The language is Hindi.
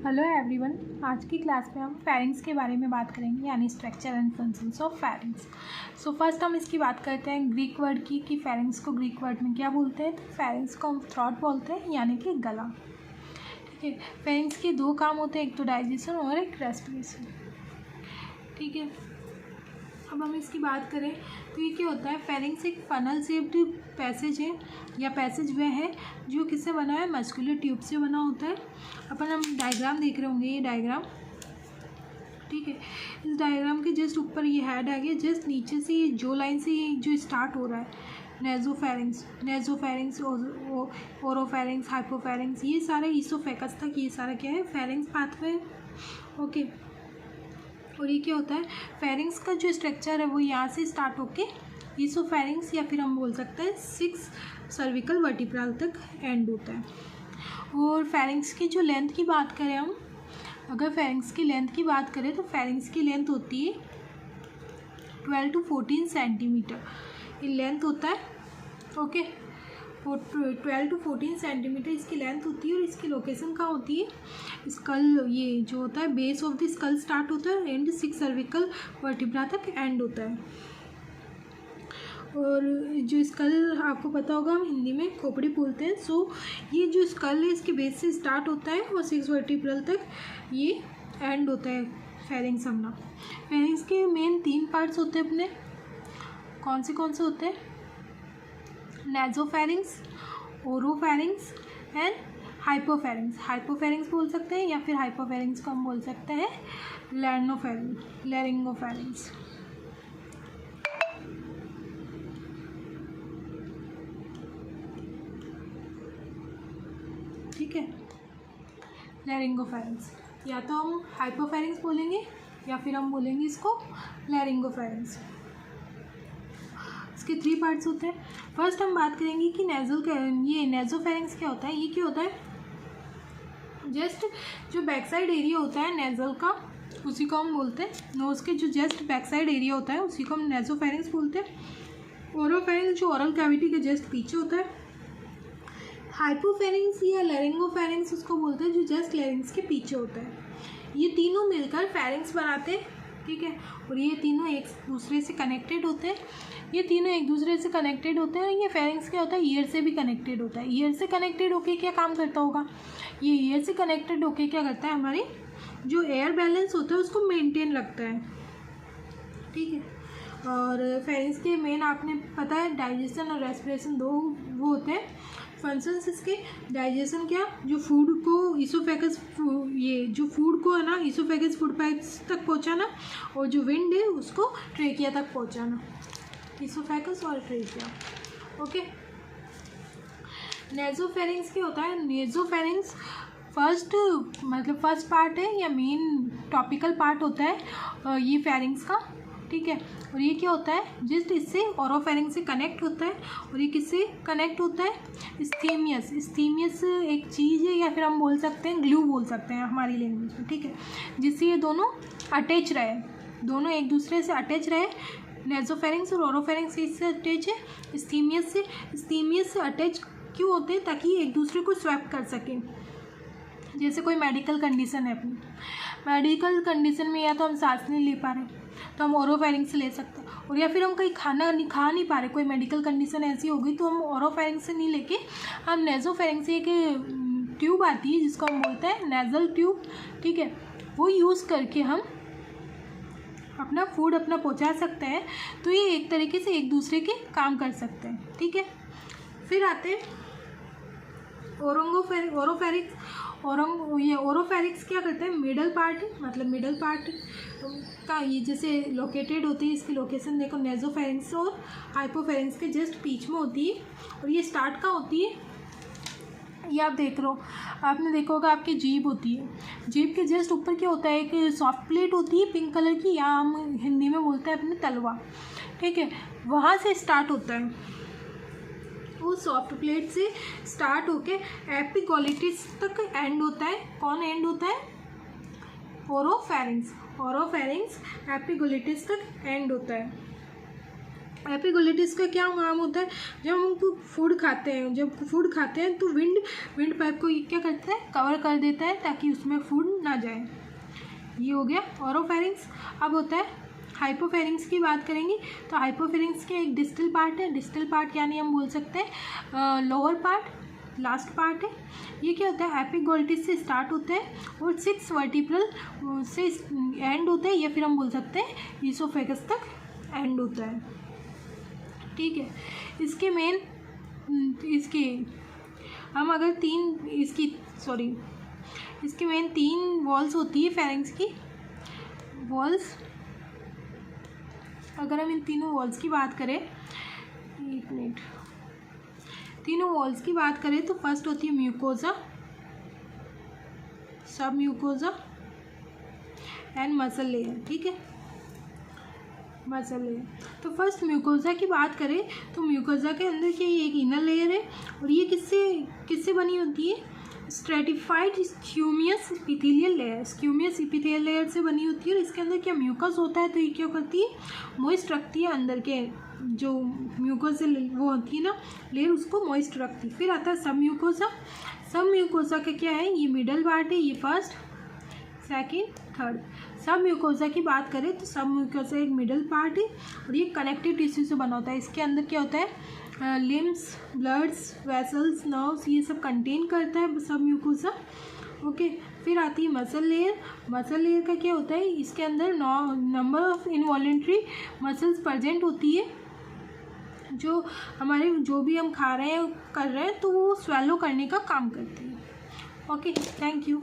हेलो एवरीवन, आज की क्लास में हम फेरिंग्स के बारे में बात करेंगे, यानी structure and functions of pharynx. So first हम इसकी बात करते हैं ग्रीक वर्ड की कि फेरिंग्स को ग्रीक वर्ड में क्या बोलते हैं। तो फेरिंग्स को हम थ्रोट बोलते हैं, यानी कि गला। ठीक है, फेरिंग्स के दो काम होते हैं, एक तो डाइजेशन और एक रेस्पिरेशन। ठीक है, अब हम इसकी बात करें तो ये क्या होता है। फेरिंग्स एक फनल शेप्ड पैसेज है या पैसेज वे है जो किससे बना है, मस्कुलर ट्यूब से बना होता है। अपन हम डायग्राम देख रहे होंगे, ये डायग्राम। ठीक है, इस डायग्राम के जस्ट ऊपर ये हेड आ गया, जस्ट नीचे से ये जो लाइन से ये जो स्टार्ट हो रहा है, नेजोफेरिंग्स, ओरोफेरिंग्स, हाइपोफेरिंग्स, ये सारे ईसोफेगस तक ये सारा क्या है, फेरिंग्स पाथवे। ओके, और ये क्या होता है, फेरिंग्स का जो स्ट्रक्चर है वो यहाँ से स्टार्ट होके ईसोफेरिंग्स या फिर हम बोल सकते हैं 6 सर्विकल वर्टिब्रल तक एंड होता है। और फेरिंग्स की जो लेंथ की बात करें हम, अगर फेरिंग्स की लेंथ की बात करें तो फेरिंग्स की लेंथ होती है 12 to 14 सेंटीमीटर ये लेंथ होता है। ओके, 12 to 14 सेंटीमीटर इसकी लेंथ होती है। और इसकी लोकेशन कहाँ होती है, स्कल, ये जो होता है base of the skull start होता है एंड 6 सर्विकल वर्टिब्रा तक एंड होता है। और जो स्कल आपको पता होगा, हम हिंदी में खोपड़ी बोलते हैं। सो ये जो स्कल है इसके बेस से स्टार्ट होता है और 6 वर्टिब्रल तक ये एंड होता है फेरिंग्स अपना। फेरिंग्स के मेन 3 पार्ट्स होते हैं अपने, कौन से होते हैं, nasopharynx, oropharynx and hypopharynx. Hypopharynx बोल सकते हैं या फिर हाइपोफेरिंग्स को हम बोल सकते हैं लैरिंगोफेरिंग्स। ठीक है, लैरिंगोफेरिंग्स, या तो हम हाइपोफेरिंग्स बोलेंगे या फिर हम बोलेंगे इसको लैरिंगोफेरिंग्स। इसके 3 पार्ट्स होते हैं। फर्स्ट हम बात करेंगे कि ये नेजोफेरिंग्स क्या होता है। ये क्या होता है, जस्ट जो बैक साइड एरिया होता है नेजल का, उसी को हम बोलते हैं, नोज़ के जो जस्ट बैक साइड एरिया होता है उसी को हम नेजोफेरिंग्स बोलते हैं। ओरोफेरिंग्स जो ओरल कैविटी के जस्ट पीछे होता है। हाइपोफेरिंग्स या लैरिंगोफेरिंग्स उसको बोलते हैं जो जस्ट लैरिंग्स के पीछे होता है। ये तीनों मिलकर फेरिंग्स बनाते हैं। ठीक है, और ये तीनों एक दूसरे से कनेक्टेड होते हैं। और ये फेरिंग्स क्या होता है, ईयर से भी कनेक्टेड होता है। ईयर से कनेक्टेड होके क्या काम करता होगा, ये ईयर से कनेक्टेड होके क्या करता है, हमारी जो एयर बैलेंस होता है उसको मेंटेन रखता है। ठीक है, और फेरिंग्स के मेन आपने पता है डाइजेशन और रेस्पिरेशन, दो वो होते हैं फंक्शंस इसके। डाइजेशन क्या, जो फूड को ईसोफेगस, ये जो फूड को है ना ईसोफेगस फूड पाइप्स तक पहुंचाना, और जो विंड है उसको ट्रेकिया तक पहुंचाना, ईसोफेगस और ट्रेकिया। ओके, नेजोफेरिंग्स क्या होता है, नेजोफेरिंग्स फर्स्ट पार्ट है या मेन टॉपिकल पार्ट होता है ये फेरिंग्स का। ठीक है, और ये क्या होता है, जस्ट इससे ओरोफेरिंग्स से कनेक्ट होता है। और ये किससे कनेक्ट होता है, स्टीमियस एक चीज़ है या फिर हम बोल सकते हैं ग्लू बोल सकते हैं हमारी लैंग्वेज में। ठीक है, जिससे ये दोनों अटैच रहे, दोनों एक दूसरे से अटैच रहे। नेजोफेरिंग्स और ओरोफेरिंग्स इससे अटैच है, स्टीमियस से अटैच क्यों होते हैं, ताकि एक दूसरे को स्वैप कर सकें। जैसे कोई मेडिकल कंडीशन है, अपनी मेडिकल कंडीशन में या तो हम सांस नहीं ले पा रहे तो हम ओरोफेरिंग्स से ले सकते हैं, और या फिर हम कहीं खा नहीं पा रहे, कोई मेडिकल कंडीशन ऐसी हो गई तो हम ओरोफेरिंग्स से नहीं लेके हम नेजोफेरिंग्स से, एक ट्यूब आती है जिसको हम बोलते हैं नेजल ट्यूब। ठीक है, वो यूज़ करके हम अपना फूड अपना पहुंचा सकते हैं। तो ये एक तरीके से एक दूसरे के काम कर सकते हैं। ठीक है, फिर आते हैं ओरोफेरिक्स क्या करते हैं, मिडल पार्ट का ये जैसे लोकेटेड होती है, इसकी लोकेशन देखो, नेजोफेरिंग्स और हाइपोफेरिंग्स के जस्ट बीच में होती है। और ये स्टार्ट कहाँ होती है, ये आप देख रहे हो, आपने देखा होगा आपकी जीभ होती है, जीभ के जस्ट ऊपर क्या होता है, एक सॉफ्ट प्लेट होती है पिंक कलर की, या हम हिंदी में बोलते हैं अपने तलवा। ठीक है, वहाँ से स्टार्ट होता है, वो सॉफ्ट प्लेट से स्टार्ट होके एपिग्लोटिस तक एंड होता है। कौन एंड होता है, ओरोफेरिंग्स एपिग्लोटिस तक एंड होता है। एपिग्लोटिस का क्या काम होता है? जब हम फूड खाते हैं तो विंड पाइप को ये क्या करता है, कवर कर देता है ताकि उसमें फूड ना जाए। ये हो गया ओरोफेरिंक्स। अब होता है हाइपोफेरिंक्स की बात करेंगे। तो हाइपोफेरिंक्स के एक डिस्टल पार्ट है, डिस्टल पार्ट यानी हम बोल सकते हैं लोअर पार्ट, लास्ट पार्ट है। ये क्या होता है, एपिग्लोटिस से स्टार्ट होता है और 6 वर्टिब्रल से एंड होता है, या फिर हम बोल सकते हैं ईसोफेगस तक एंड होता है। ठीक है, इसके मेन हम अगर इसकी मेन 3 वॉल्स होती है फेरिंक्स की वॉल्स। अगर हम इन तीनों वॉल्स की बात करें, एक मिनट, तीनों वॉल्स की बात करें तो फर्स्ट होती है म्यूकोजा, सब म्यूकोजा एंड मसल लेयर। ठीक है, मसल लेयर। तो फर्स्ट म्यूकोजा की बात करें तो म्यूकोजा के अंदर की एक इनर लेयर है और ये किससे बनी होती है, stratified squamous epithelial layer, squamous epithelial layer से बनी होती है। और इसके अंदर क्या म्यूकस होता है, तो ये क्या करती है, मॉइस्ट रखती है, अंदर के जो म्यूकस वो होती है ना लेयर, उसको मॉइस्ट रखती है। फिर आता है सब म्यूकोजा। सब म्यूकोजा का क्या है, ये मिडल पार्ट है, ये फर्स्ट, सेकेंड, थर्ड। सब म्यूकोजा की बात करें तो सब म्यूकोजा एक मिडल पार्ट है और ये कनेक्टिव टिश्यू से बना होता है। इसके अंदर क्या होता है, लिम्स, ब्लड्स, वेसल्स, नर्व्स, ये सब कंटेन करता है सब म्यूकोजा। ओके, फिर आती है मसल लेयर। मसल लेयर का क्या होता है, इसके अंदर number of involuntary muscles present होती है, जो हमारे जो भी हम खा रहे हैं कर रहे हैं तो वो स्वेलो करने का काम करती है। Okay, thank you.